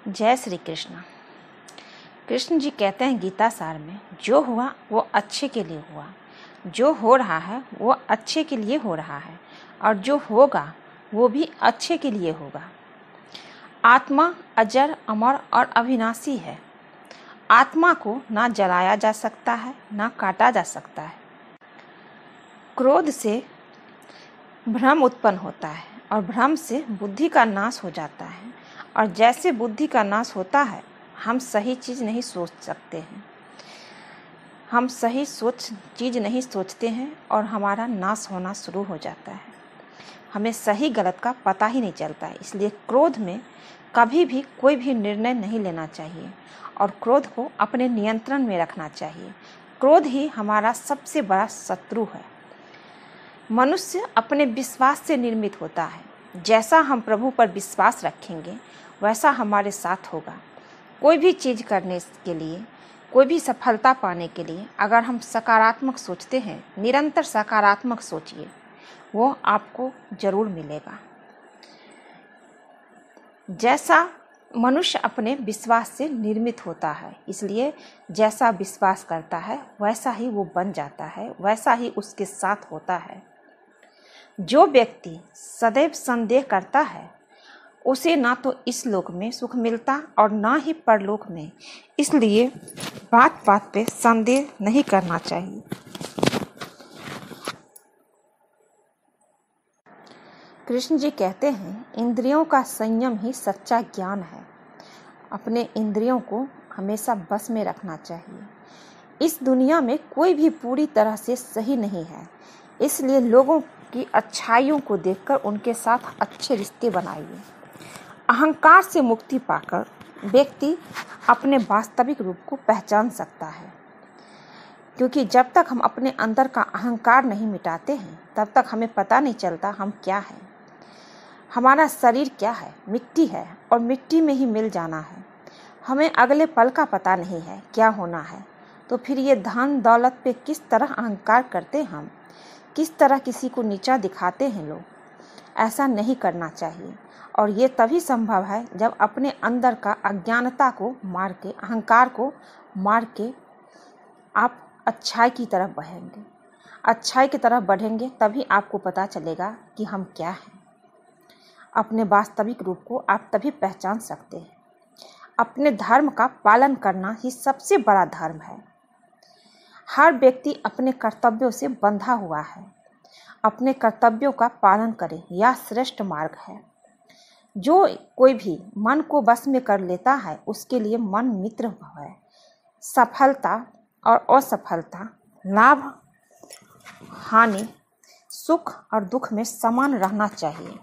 जय श्री कृष्ण। कृष्ण जी कहते हैं गीता सार में, जो हुआ वो अच्छे के लिए हुआ, जो हो रहा है वो अच्छे के लिए हो रहा है, और जो होगा वो भी अच्छे के लिए होगा। आत्मा अजर, अमर और अविनाशी है। आत्मा को ना जलाया जा सकता है, ना काटा जा सकता है। क्रोध से भ्रम उत्पन्न होता है और भ्रम से बुद्धि का नाश हो जाता है, और जैसे बुद्धि का नाश होता है हम सही चीज़ नहीं सोच सकते हैं, हम सही चीज़ नहीं सोचते हैं और हमारा नाश होना शुरू हो जाता है। हमें सही गलत का पता ही नहीं चलता है। इसलिए क्रोध में कभी भी कोई भी निर्णय नहीं लेना चाहिए और क्रोध को अपने नियंत्रण में रखना चाहिए। क्रोध ही हमारा सबसे बड़ा शत्रु है। मनुष्य अपने विश्वास से निर्मित होता है। जैसा हम प्रभु पर विश्वास रखेंगे वैसा हमारे साथ होगा। कोई भी चीज़ करने के लिए, कोई भी सफलता पाने के लिए अगर हम सकारात्मक सोचते हैं, निरंतर सकारात्मक सोचिए, वो आपको जरूर मिलेगा। जैसा मनुष्य अपने विश्वास से निर्मित होता है, इसलिए जैसा विश्वास करता है वैसा ही वो बन जाता है, वैसा ही उसके साथ होता है। जो व्यक्ति सदैव संदेह करता है उसे ना तो इस लोक में सुख मिलता और ना ही परलोक में। इसलिए बात बात पे संदेह नहीं करना चाहिए। कृष्ण जी कहते हैं, इंद्रियों का संयम ही सच्चा ज्ञान है। अपने इंद्रियों को हमेशा बस में रखना चाहिए। इस दुनिया में कोई भी पूरी तरह से सही नहीं है, इसलिए लोगों की अच्छाइयों को देखकर उनके साथ अच्छे रिश्ते बनाइए। अहंकार से मुक्ति पाकर व्यक्ति अपने वास्तविक रूप को पहचान सकता है, क्योंकि जब तक हम अपने अंदर का अहंकार नहीं मिटाते हैं तब तक हमें पता नहीं चलता हम क्या हैं। हमारा शरीर क्या है? मिट्टी है और मिट्टी में ही मिल जाना है। हमें अगले पल का पता नहीं है क्या होना है। तो फिर ये धन दौलत पे किस तरह अहंकार करते हम, किस तरह किसी को नीचा दिखाते हैं लोग। ऐसा नहीं करना चाहिए, और ये तभी संभव है जब अपने अंदर का अज्ञानता को मार के, अहंकार को मार के आप अच्छाई की तरफ बढ़ेंगे। अच्छाई की तरफ बढ़ेंगे तभी आपको पता चलेगा कि हम क्या हैं। अपने वास्तविक रूप को आप तभी पहचान सकते हैं। अपने धर्म का पालन करना ही सबसे बड़ा धर्म है। हर व्यक्ति अपने कर्तव्यों से बंधा हुआ है। अपने कर्तव्यों का पालन करें, यह श्रेष्ठ मार्ग है। जो कोई भी मन को वश में कर लेता है उसके लिए मन मित्र है। सफलता और असफलता, लाभ हानि, सुख और दुख में समान रहना चाहिए।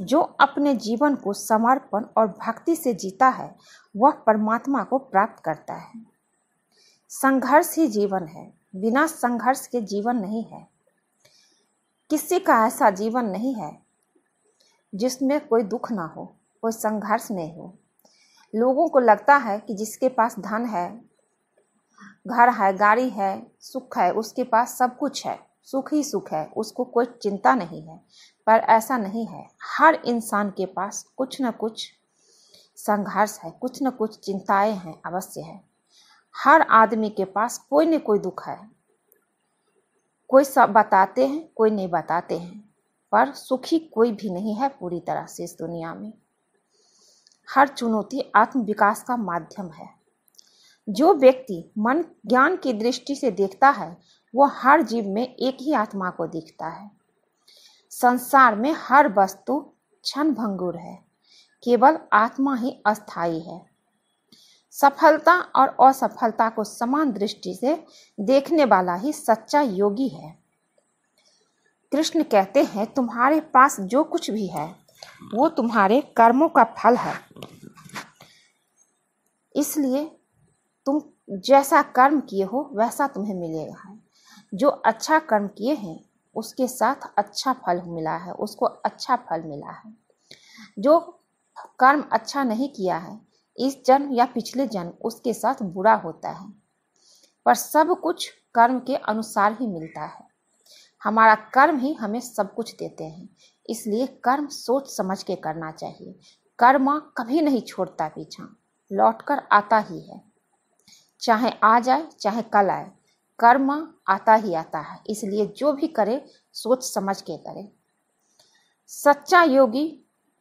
जो अपने जीवन को समर्पण और भक्ति से जीता है वह परमात्मा को प्राप्त करता है। संघर्ष ही जीवन है, बिना संघर्ष के जीवन नहीं है। किसी का ऐसा जीवन नहीं है जिसमें कोई दुख ना हो, कोई संघर्ष नहीं हो। लोगों को लगता है कि जिसके पास धन है, घर है, गाड़ी है, सुख है, उसके पास सब कुछ है, सुख ही सुख है, उसको कोई चिंता नहीं है। पर ऐसा नहीं है। हर इंसान के पास कुछ न कुछ संघर्ष है, कुछ न कुछ चिंताएं हैं, अवश्य है। हर आदमी के पास कोई न कोई दुख है। कोई सब बताते हैं, कोई नहीं बताते हैं, पर सुखी कोई भी नहीं है पूरी तरह से इस दुनिया में। हर चुनौती आत्म विकास का माध्यम है। जो व्यक्ति मन ज्ञान की दृष्टि से देखता है वो हर जीव में एक ही आत्मा को देखता है। संसार में हर वस्तु क्षण भंगुर है, केवल आत्मा ही अस्थायी है। सफलता और असफलता को समान दृष्टि से देखने वाला ही सच्चा योगी है। कृष्ण कहते हैं, तुम्हारे पास जो कुछ भी है वो तुम्हारे कर्मों का फल है। इसलिए तुम जैसा कर्म किए हो वैसा तुम्हें मिलेगा। जो अच्छा कर्म किए हैं उसके साथ अच्छा फल मिला है, उसको अच्छा फल मिला है। जो कर्म अच्छा नहीं किया है इस जन्म या पिछले जन्म, उसके साथ बुरा होता है। पर सब कुछ कर्म के अनुसार ही मिलता है। हमारा कर्म ही हमें सब कुछ देते हैं। इसलिए कर्म सोच समझ के करना चाहिए। कर्म कभी नहीं छोड़ता पीछा, लौटकर आता ही है। चाहे आज जाए चाहे कल आए, कर्म आता ही आता है। इसलिए जो भी करे सोच समझ के करे। सच्चा योगी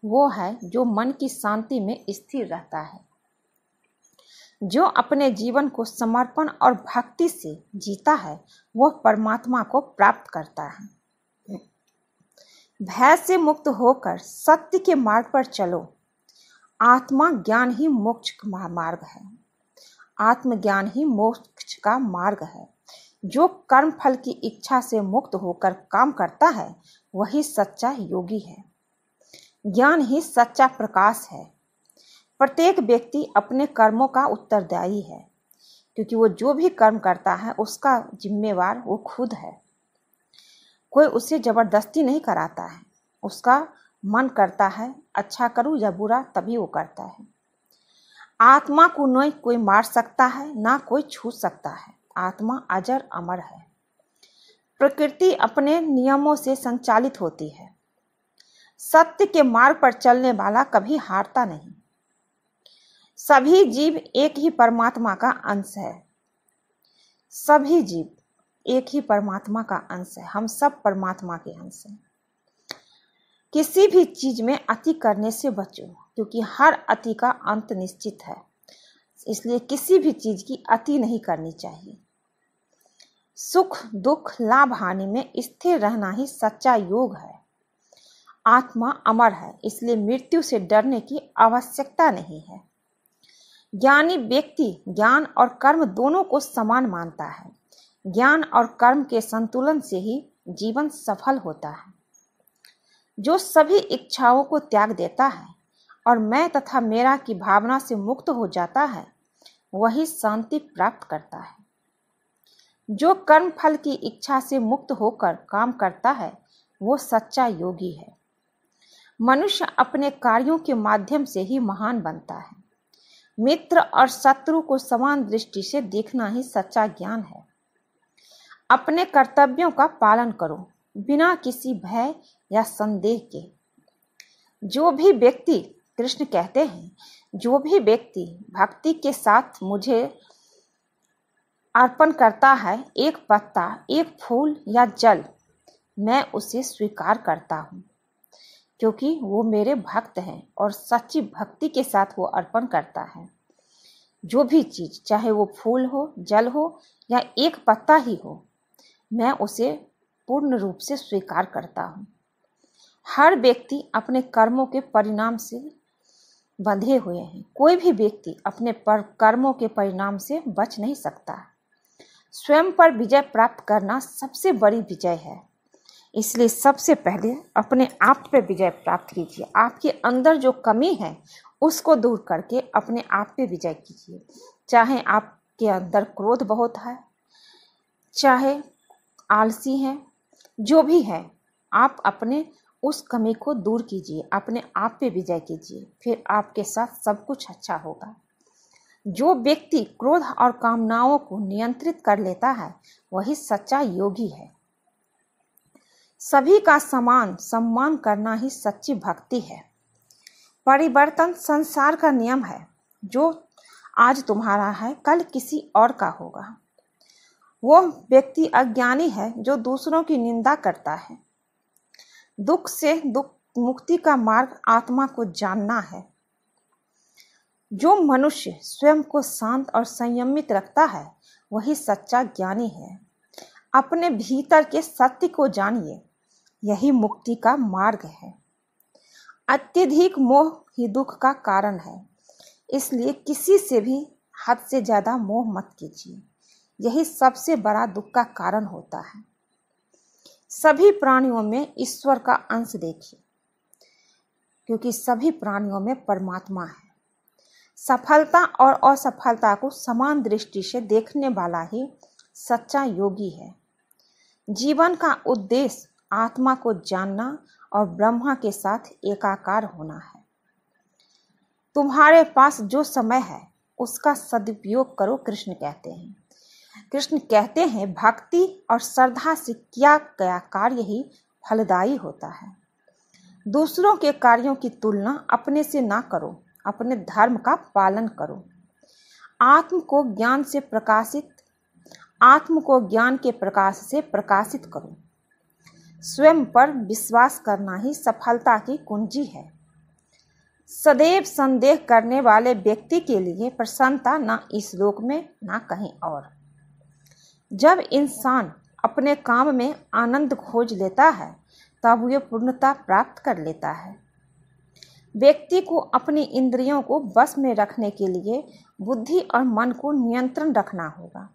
वो है जो मन की शांति में स्थिर रहता है, जो अपने जीवन को समर्पण और भक्ति से जीता है, वह परमात्मा को प्राप्त करता है। भय से मुक्त होकर सत्य के मार्ग पर चलो। आत्मा ज्ञान ही मोक्ष का मार्ग है। आत्मज्ञान ही मोक्ष का मार्ग है। जो कर्म फल की इच्छा से मुक्त होकर काम करता है, वही सच्चा योगी है। ज्ञान ही सच्चा प्रकाश है। प्रत्येक व्यक्ति अपने कर्मों का उत्तरदायी है, क्योंकि वो जो भी कर्म करता है उसका जिम्मेवार वो खुद है। कोई उसे जबरदस्ती नहीं कराता है। उसका मन करता है अच्छा करूं या बुरा, तभी वो करता है। आत्मा को न कोई मार सकता है, ना कोई छू सकता है। आत्मा अजर अमर है। प्रकृति अपने नियमों से संचालित होती है। सत्य के मार्ग पर चलने वाला कभी हारता नहीं। सभी जीव एक ही परमात्मा का अंश है। सभी जीव एक ही परमात्मा का अंश है। हम सब परमात्मा के अंश हैं। किसी भी चीज में अति करने से बचो, क्योंकि हर अति का अंत निश्चित है। इसलिए किसी भी चीज की अति नहीं करनी चाहिए। सुख दुख लाभ हानि में स्थिर रहना ही सच्चा योग है। आत्मा अमर है, इसलिए मृत्यु से डरने की आवश्यकता नहीं है। ज्ञानी व्यक्ति ज्ञान और कर्म दोनों को समान मानता है। ज्ञान और कर्म के संतुलन से ही जीवन सफल होता है। जो सभी इच्छाओं को त्याग देता है और मैं तथा मेरा की भावना से मुक्त हो जाता है, वही शांति प्राप्त करता है। जो कर्म फल की इच्छा से मुक्त होकर काम करता है, वो सच्चा योगी है। मनुष्य अपने कार्यों के माध्यम से ही महान बनता है। मित्र और शत्रु को समान दृष्टि से देखना ही सच्चा ज्ञान है। अपने कर्तव्यों का पालन करो, बिना किसी भय या संदेह के। जो भी व्यक्ति, कृष्ण कहते हैं, जो भी व्यक्ति भक्ति के साथ मुझे अर्पण करता है, एक पत्ता, एक फूल या जल, मैं उसे स्वीकार करता हूँ, क्योंकि वो मेरे भक्त हैं और सच्ची भक्ति के साथ वो अर्पण करता है। जो भी चीज, चाहे वो फूल हो, जल हो या एक पत्ता ही हो, मैं उसे पूर्ण रूप से स्वीकार करता हूँ। हर व्यक्ति अपने कर्मों के परिणाम से बंधे हुए हैं। कोई भी व्यक्ति अपने कर्मों के परिणाम से बच नहीं सकता। स्वयं पर विजय प्राप्त करना सबसे बड़ी विजय है। इसलिए सबसे पहले अपने आप पे विजय प्राप्त कीजिए। आपके अंदर जो कमी है उसको दूर करके अपने आप पे विजय कीजिए। चाहे आपके अंदर क्रोध बहुत है, चाहे आलसी है, जो भी है, आप अपने उस कमी को दूर कीजिए, अपने आप पे विजय कीजिए, फिर आपके साथ सब कुछ अच्छा होगा। जो व्यक्ति क्रोध और कामनाओं को नियंत्रित कर लेता है, वही सच्चा योगी है। सभी का समान सम्मान करना ही सच्ची भक्ति है। परिवर्तन संसार का नियम है। जो आज तुम्हारा है, कल किसी और का होगा। वो व्यक्ति अज्ञानी है जो दूसरों की निंदा करता है। दुख से दुख मुक्ति का मार्ग आत्मा को जानना है। जो मनुष्य स्वयं को शांत और संयमित रखता है, वही सच्चा ज्ञानी है। अपने भीतर के सत्य को जानिए, यही मुक्ति का मार्ग है। अत्यधिक मोह ही दुख का कारण है। इसलिए किसी से भी हद से ज्यादा मोह मत कीजिए। यही सबसे बड़ा दुख का कारण होता है। सभी प्राणियों में ईश्वर का अंश देखिए, क्योंकि सभी प्राणियों में परमात्मा है। सफलता और असफलता को समान दृष्टि से देखने वाला ही सच्चा योगी है। जीवन का उद्देश्य आत्मा को जानना और ब्रह्मा के साथ एकाकार होना है। तुम्हारे पास जो समय है उसका सदुपयोग करो, कृष्ण कहते हैं। कृष्ण कहते हैं, भक्ति और श्रद्धा से किया गया कार्य ही फलदायी होता है। दूसरों के कार्यों की तुलना अपने से ना करो, अपने धर्म का पालन करो। आत्म को ज्ञान के प्रकाश से प्रकाशित करो। स्वयं पर विश्वास करना ही सफलता की कुंजी है। सदैव संदेह करने वाले व्यक्ति के लिए प्रसन्नता न इस लोक में न कहीं और। जब इंसान अपने काम में आनंद खोज लेता है तब वह पूर्णता प्राप्त कर लेता है। व्यक्ति को अपनी इंद्रियों को बस में रखने के लिए बुद्धि और मन को नियंत्रण रखना होगा।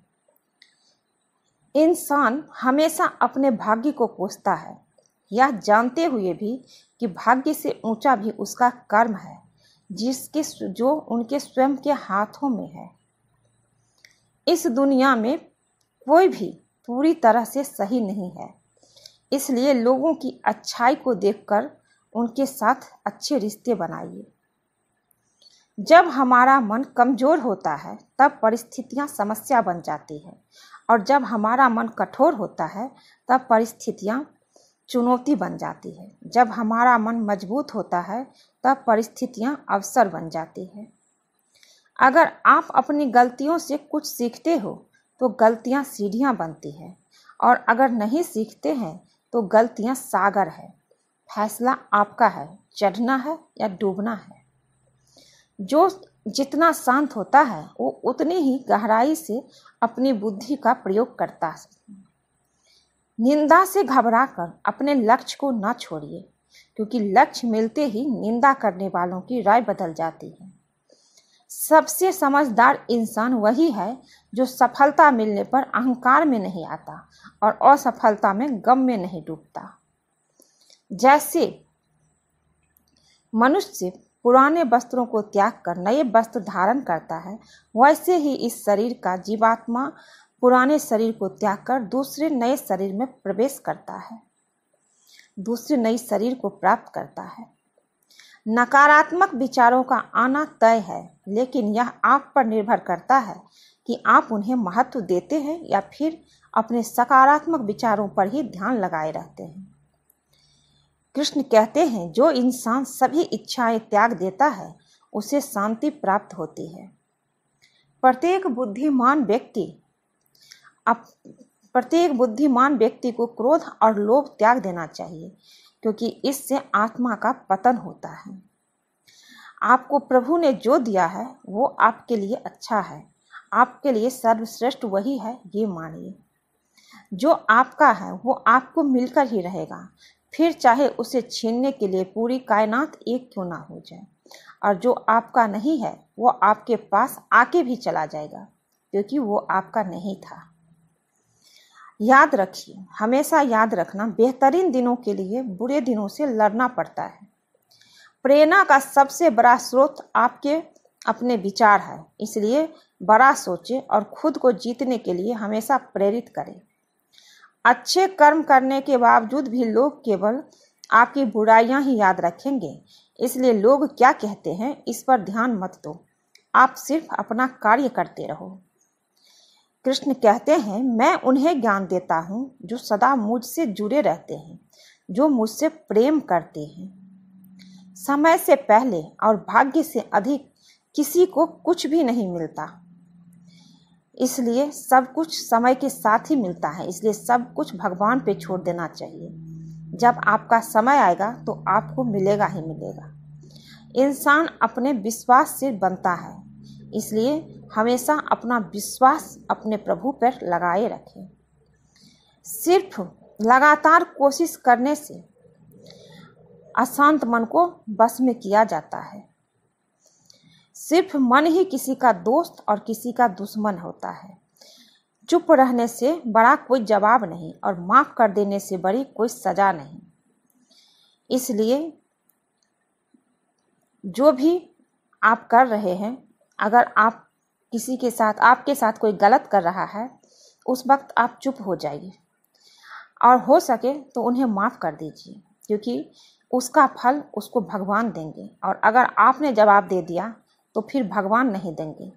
इंसान हमेशा अपने भाग्य को कोसता है, यह जानते हुए भी कि भाग्य से ऊंचा भी उसका कर्म है, जो उनके स्वयं के हाथों में है। इस दुनिया में कोई भी पूरी तरह से सही नहीं है, इसलिए लोगों की अच्छाई को देखकर उनके साथ अच्छे रिश्ते बनाइए। जब हमारा मन कमजोर होता है तब परिस्थितियां समस्या बन जाती है, और जब हमारा मन कठोर होता है तब परिस्थितियां चुनौती बन जाती है। जब हमारा मन मजबूत होता है तब परिस्थितियां अवसर बन जाती है। अगर आप अपनी गलतियों से कुछ सीखते हो तो गलतियां सीढ़ियां बनती है, और अगर नहीं सीखते हैं तो गलतियां सागर है। फैसला आपका है, चढ़ना है या डूबना है। जो जितना शांत होता है वो उतनी ही गहराई से अपनी बुद्धि का प्रयोग करता है। निंदा से घबराकर अपने लक्ष्य को न छोड़िए, क्योंकि लक्ष्य मिलते ही निंदा करने वालों की राय बदल जाती है। सबसे समझदार इंसान वही है जो सफलता मिलने पर अहंकार में नहीं आता और असफलता में गम में नहीं डूबता। जैसे मनुष्य पुराने वस्त्रों को त्याग कर नए वस्त्र धारण करता है, वैसे ही इस शरीर का जीवात्मा पुराने शरीर को त्याग कर दूसरे नए शरीर में प्रवेश करता है, दूसरे नए शरीर को प्राप्त करता है। नकारात्मक विचारों का आना तय है, लेकिन यह आप पर निर्भर करता है कि आप उन्हें महत्व देते हैं या फिर अपने सकारात्मक विचारों पर ही ध्यान लगाए रहते हैं। कृष्ण कहते हैं, जो इंसान सभी इच्छाएं त्याग देता है उसे शांति प्राप्त होती है। प्रत्येक बुद्धिमान व्यक्ति को क्रोध और लोभ त्याग देना चाहिए, क्योंकि इससे आत्मा का पतन होता है। आपको प्रभु ने जो दिया है वो आपके लिए अच्छा है, आपके लिए सर्वश्रेष्ठ वही है, ये मानिए। जो आपका है वो आपको मिलकर ही रहेगा, फिर चाहे उसे छीनने के लिए पूरी कायनात एक क्यों ना हो जाए। और जो आपका नहीं है वो आपके पास आके भी चला जाएगा, क्योंकि वो आपका नहीं था। याद रखिए, हमेशा याद रखना, बेहतरीन दिनों के लिए बुरे दिनों से लड़ना पड़ता है। प्रेरणा का सबसे बड़ा स्रोत आपके अपने विचार है, इसलिए बड़ा सोचें और खुद को जीतने के लिए हमेशा प्रेरित करें। अच्छे कर्म करने के बावजूद भी लोग केवल आपकी बुराइयां ही याद रखेंगे, इसलिए लोग क्या कहते हैं इस पर ध्यान मत दो, आप सिर्फ अपना कार्य करते रहो। कृष्ण कहते हैं, मैं उन्हें ज्ञान देता हूँ जो सदा मुझसे जुड़े रहते हैं, जो मुझसे प्रेम करते हैं। समय से पहले और भाग्य से अधिक किसी को कुछ भी नहीं मिलता, इसलिए सब कुछ समय के साथ ही मिलता है, इसलिए सब कुछ भगवान पे छोड़ देना चाहिए। जब आपका समय आएगा तो आपको मिलेगा ही मिलेगा। इंसान अपने विश्वास से बनता है, इसलिए हमेशा अपना विश्वास अपने प्रभु पर लगाए रखें। सिर्फ लगातार कोशिश करने से अशांत मन को बस में किया जाता है। सिर्फ मन ही किसी का दोस्त और किसी का दुश्मन होता है। चुप रहने से बड़ा कोई जवाब नहीं और माफ कर देने से बड़ी कोई सजा नहीं। इसलिए जो भी आप कर रहे हैं, अगर आप किसी के साथ आपके साथ कोई गलत कर रहा है, उस वक्त आप चुप हो जाइए और हो सके तो उन्हें माफ़ कर दीजिए, क्योंकि उसका फल उसको भगवान देंगे। और अगर आपने जवाब दे दिया तो फिर भगवान नहीं देंगे,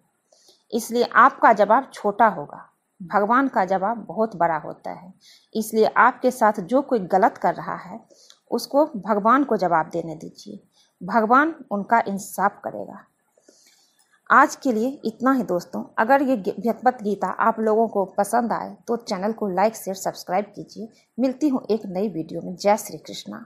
इसलिए आपका जवाब छोटा होगा, भगवान का जवाब बहुत बड़ा होता है। इसलिए आपके साथ जो कोई गलत कर रहा है उसको भगवान को जवाब देने दीजिए, भगवान उनका इंसाफ करेगा। आज के लिए इतना ही दोस्तों। अगर ये भगवत गीता आप लोगों को पसंद आए तो चैनल को लाइक शेयर सब्सक्राइब कीजिए। मिलती हूँ एक नई वीडियो में। जय श्री कृष्णा।